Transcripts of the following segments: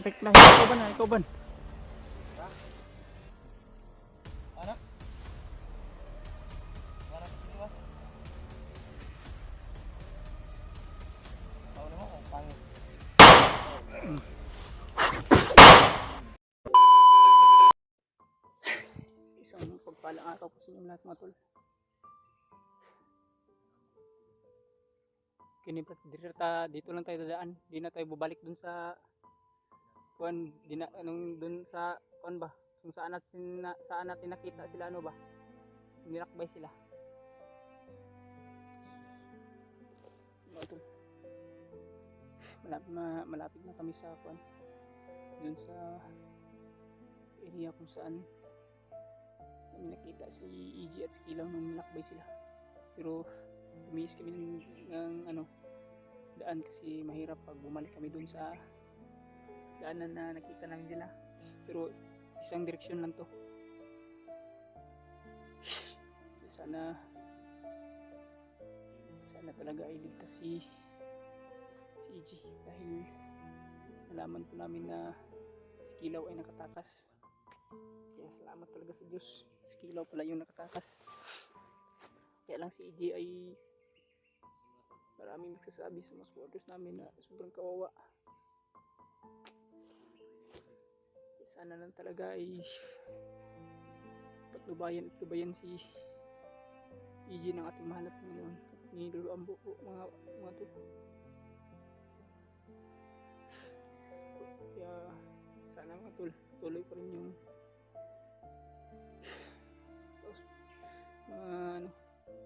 reklamo. Ikaw ba na? Ikaw ba? Ano? Para sa dito ba? Tao naman kung pangit. Isang pagpalang araw po sa inyong lahat mga tol. Kinibrat dito lang tayo dadaan. Di na tayo bubalik dun sa kuan, di na anong dun sa kuan ba? Kung saan natin nakita sila ano ba? Nilakbay sila. Mga tol. Malapit na kami sa kuan. Dun sa area kung saan kami nakita si EG at si Kilaw nung nilakbay sila. Pero umiis kami ng ano daan kasi mahirap pag bumalik kami dun sa daanan na nakita namin sila. Pero isang direksyon lang to. Sana talaga ay ligtas si EG dahil nalaman po namin na si Kilaw ay nakatakas. Kaya salamat talaga sa Diyos. Si Kilaw pala yung nakatakas. Kaya lang si EG ay maraming nagsasabi sa mga supporters namin na sobrang kawawa. Sana lang talaga ay patlubayan si EG ng ating mahal na Panginoon at niluluan po mga to. Kaya sana mga tol, tuloy pa rin yung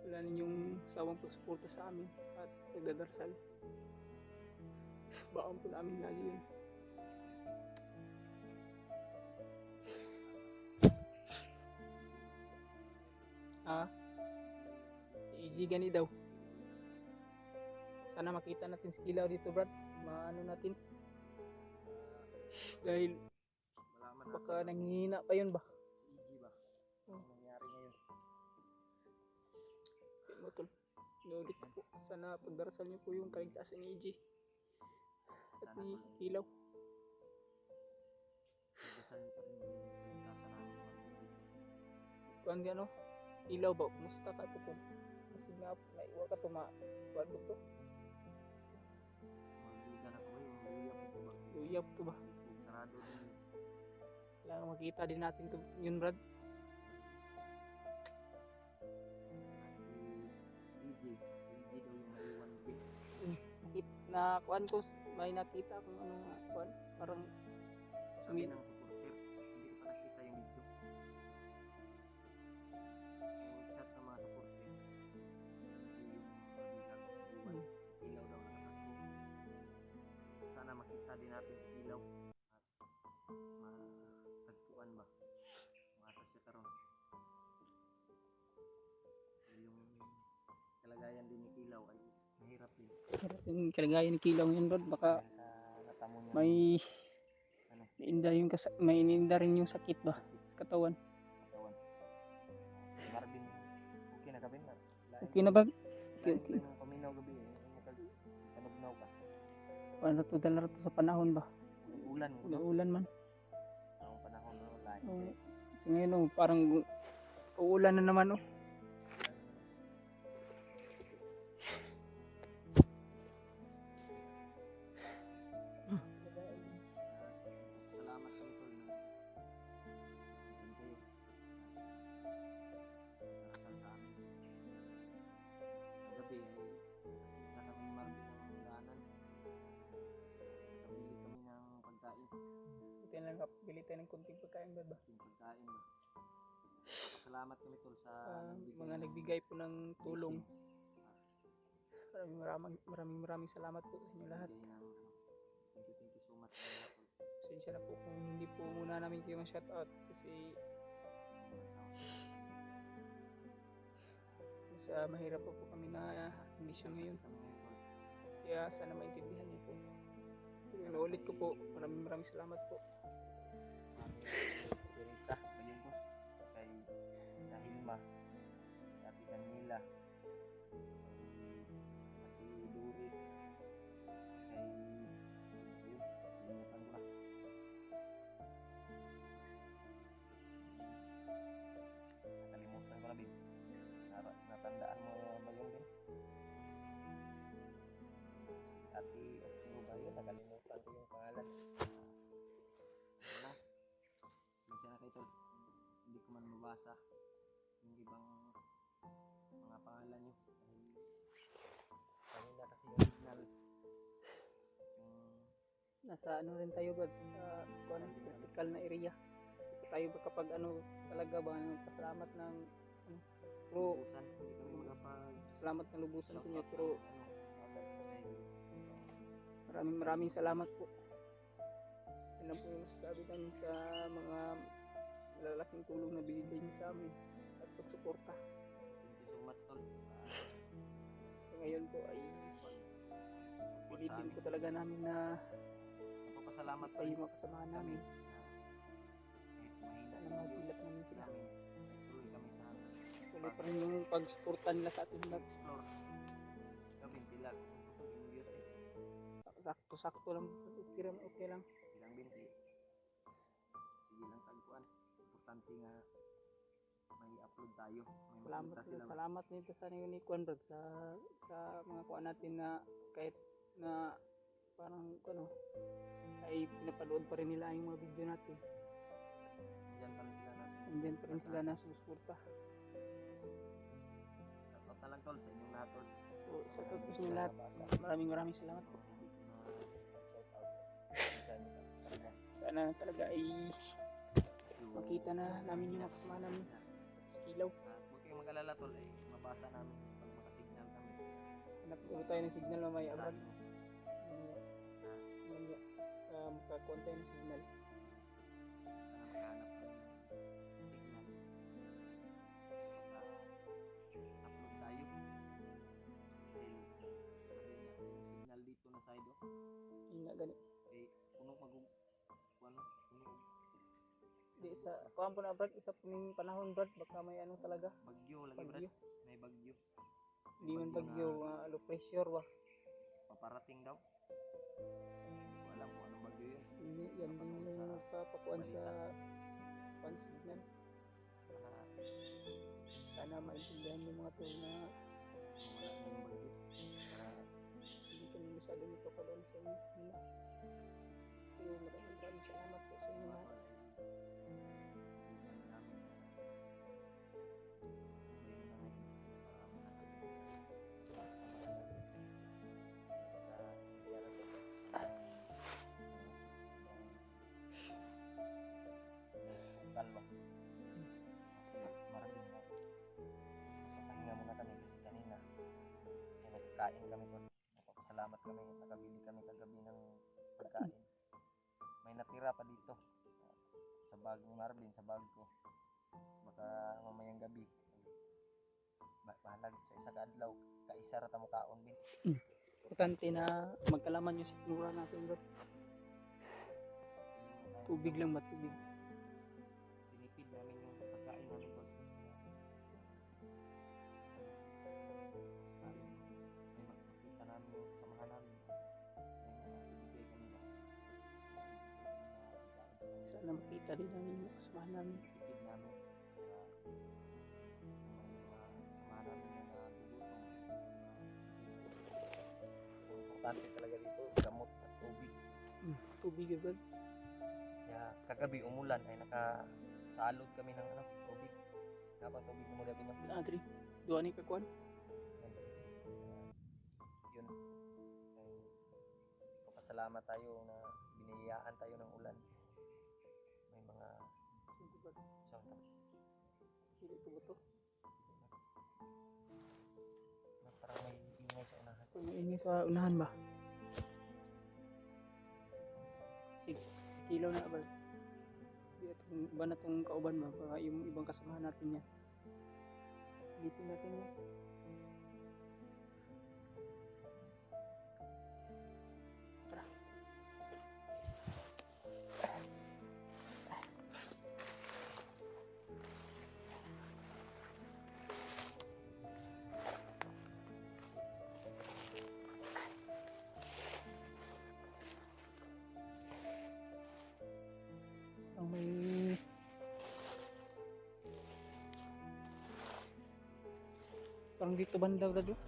wala ninyong sawang pagsuporta sa amin at pagdadarsal. Baon po namin lagi yun. EG gani daw. Sana makita natin si Kilaw dito, Brad. Maano natin. Dahil baka nanghihina pa yun ba? Si EG ba? Ano nangyari ngayon? Kaya mo tol, inuulit ko po. Sana pagdarasal niyo po yung kaligtasan ni EG at ni Kilaw. Pagdasal niyo pa rin yung kaligtasan namin. Kung ano, Kilaw ba? Kumusta ka po po? Kasi nga, naiwa ka tuma. Kuwan mo to? Magbuga na ko yung luya po ba? Luya po to ba? Sarado din yun. Kailangan makita din natin to, yun, Brad. Si EG daw yung maiwan din. Na kuwan ko, may nakita kung ano nga kuwan. Parang Sabi ng supporter, hindi ko pa nakita yung video. So, chat ng mga supporter, hindi yung mabilang iwan. Kilaw daw nakatakbo. Sana makita din natin si Kilaw at matagpuan ba? Masa siya karon. Yung kalagayan din ni Kilaw ay mahirap din. yung kalagayan ni Kilaw yun, Brad. Baka Sa natamo niya may ano, may ininda rin yung sakit ba sa katawan. katawan. Marvin, okay na ka Ben? Okay na ba? Okay. Okay. Nung paminaw gabi, kanugnaw ka. Paano to dala to sa panahon ba? Ulan, no? Ulan man. Ang panahon no, lain. Kasi ngayon parang uulan na naman Salamat sa tol na sa amin. Gabi ay nakita kami ni Marvin ng daanan. Nabili kami ng pagkain. Ito lang kapili tayo ng kunting pagkain ba? Yung pagkain. Salamat kami tol sa Mga nagbigay po ng tulong. Maraming salamat po sa inyo lahat. Thank you so much. Pasensya na po kung hindi po muna namin kayo ma-shoutout kasi sa mahirap po kami na kondisyon ngayon. Kaya sana maintindihan niyo po. Pero inuulit ko po, maraming salamat po. Teresa, Gallegos, kay Dahilma, kay Ate Danila, kay Ate Duri, kay ayun, kalimutan ko na. Tandaan mo ba yun din? Ate, sino ba yun? Nakalimutan ko yung pangalan. Wala. Sinsya na kayo tol. Hindi ko man mabasa yung ibang mga pangalan nyo. Kanina kasi yung signal. Yung Nasa ano rin tayo ba? Sa vertical na area. Hindi tayo ba kapag ano talaga ba pasalamat ng ano, pero busan. Hindi kami makapag salamat ng lubusan sa inyo pero agad kasi maraming salamat po. Yun lang po yung masasabi namin sa mga malalaking tulong na binigay niyo sa amin at pagsuporta. thank you so much tol. So ngayon po ay pilitin po talaga namin na Napapasalamat tayo mga kasamahan namin. Mahina Sana mabilat namin sila. namin. Tuloy kami sa Tuloy pa rin yung pagsuporta nila sa atin lahat. explore. Gawin bilag. Sakto-sakto lang. Okay lang. Ilang binti. Sige lang tagpuan. Importante nga may upload tayo. May Salamat makita sila. salamat nito sa ni Kuan Brad sa mga kuan natin na kahit na parang ano ay pinapanood pa rin nila yung mga video natin. Diyan pa rin sila na. Nandiyan pa rin sila na sumusuporta. Shoutout na lang tol sa inyong lahat tol. So, sa totoo sa inyo lahat, maraming salamat po. Sana talaga ay makita na namin yung makasama namin sa Kilaw. Huwag kayong mag-alala tol ay mabasa namin pag makasignal kami. Hanap ulit tayo ng signal na may abad. Sana Makakuha tayo ng signal. makahanap kami ng signal. Upload tayo. Kasi sabihin natin yung signal dito na side Yun nga gani. eh punong puno Di sa kuhaan po na Brad, isa po ng panahon Brad, baka may ano talaga, bagyo lagi brad. bagyo. May bagyo. Hindi man bagyo, low pressure ba. Paparating daw. Hindi ko alam kung anong bagyo yun. Hindi, yan din yung nagpapakuan sa kuan signal. Sana maintindihan yung mga tao na Wala na yung bagyo. Para hindi kami masyado nagpapaloon sa inyo nila. Pero maraming salamat po sa inyo lahat. kalma. Maraming na. Pahinga muna kami kasi kanina ay nagkain kami ko. Napapasalamat kami. Nakabili kami kagabi ng pagkain. May natira pa dito. Sa bag ni Marvin, sa bag ko. Baka mamayang gabi. Bahalag sa isa kaadlaw. Kaisa ra ta mo kaon bin. Importante na magkalaman yung sikmura natin Brad. Tubig lang ba? Tubig. Tinipid namin yung pagkain namin ko. May makikita namin yung samahan namin. May ibigay kami ba? Sana makita din namin yung kasamahan namin. Tipid namin para may mga samahan namin na nagugutom. Importante talaga dito, gamot at tubig. Tubig Brad. Kaya kagabi umulan ay nakasalod kami ng tubig. Habang tubig mo gabi ng Adri, doon ni kakuan. yun. Ay, papasalamat tayo na biniyayaan tayo ng ulan. May mga isang Hindi ito buto. parang may ingay sa unahan. Kung ini sa unahan ba? Kilaw na ba? Iba na itong kauban ba? Baka yung ibang kasamahan natin yan. Silipin natin yan. Tara. Ang may Parang dito banda Brad. Oh.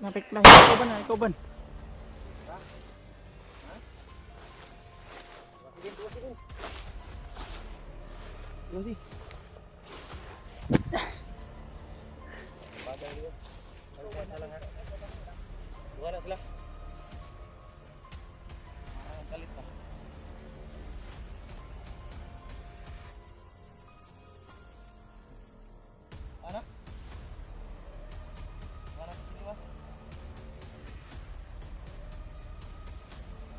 Napik lang. Ikaw ba na? Ikaw ba? Sige. Bagay dito. Ano lang ha? Buka na sila. Ang kalit na. Ano? Ano sa sini ba?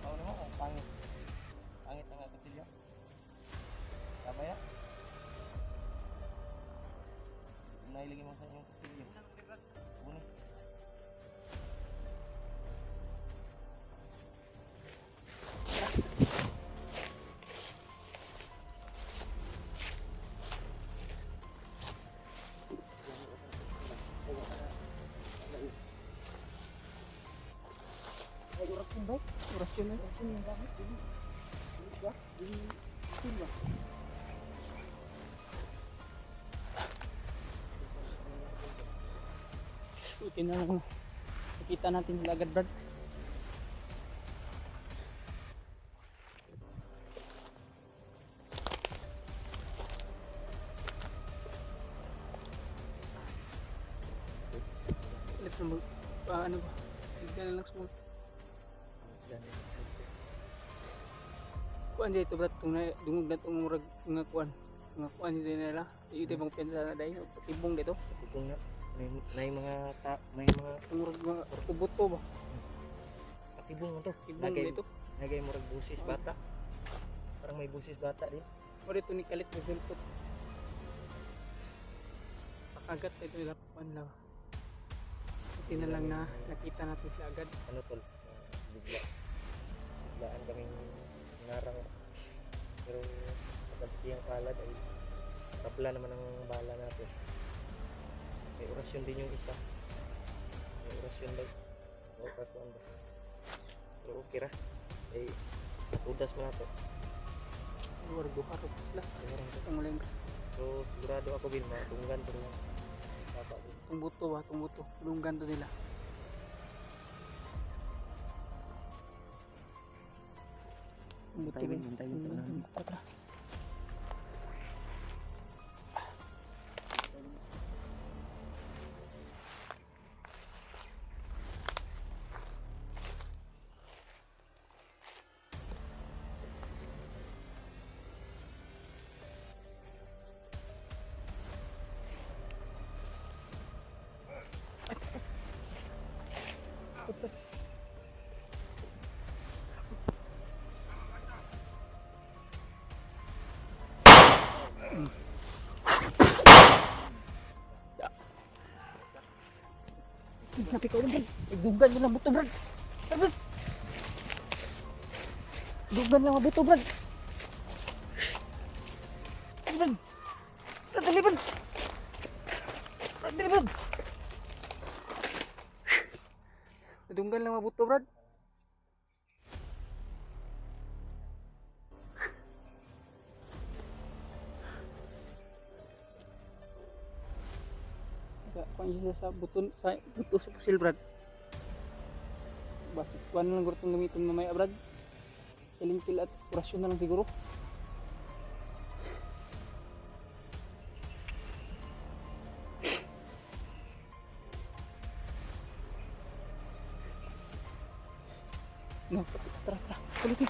Tahu naman kung pangit. Pangit ang katilya. Tama ya? Nailagay mo sa inyong katilya. Buni. Orasyon na. Buti na lang. Nakita natin sila agad, Brad. Let's mo ano ba? Bigyan na lang small. Kuan dito Brad, tung dungog na tung murag nga kuan. Nga kuan dito nila. Ito bang pensa na dai tibong dito. Tibong na. May mga Murag nga kubuto ba? patibong mo to. Tibong dito. Nagay mo rag busis bata. Parang may busis bata din. O dito ni kalit mo bilpot. Pakagat ito nila kuan lang. Buti na lang na nakita natin sila agad. Ano tol? Biglaan kaming narang. Pero kapag siyang palad ay tabla naman ang bala natin. May orasyon din yung isa. May orasyon din. O katuan ba? Pero okay ra. Eh, udas mo na to. Luar buharap sila. Sigurang to. Ang uling kasi. So, sigurado ako bin, matunggan to lang. Tapa din. Tumbuto ba? Tumbuto. Lunggan to nila. Tumbuto Hintay, bin. hintay, hintay. Tara. Napikaw lang, Brad. Igdugan mo lang buto, Brad. Brad. Dugan lang mabuto, Brad. Brad. Brad, dali, Brad. Brad, dali, Brad. Dunggan lang mabuto, Brad. Kung isa sa buto sa pusil, Brad. Basta kuan lang guro itong gamitin mamaya, Brad. Kilingkil at orasyon na lang siguro. No, tara, tara. Kulitin.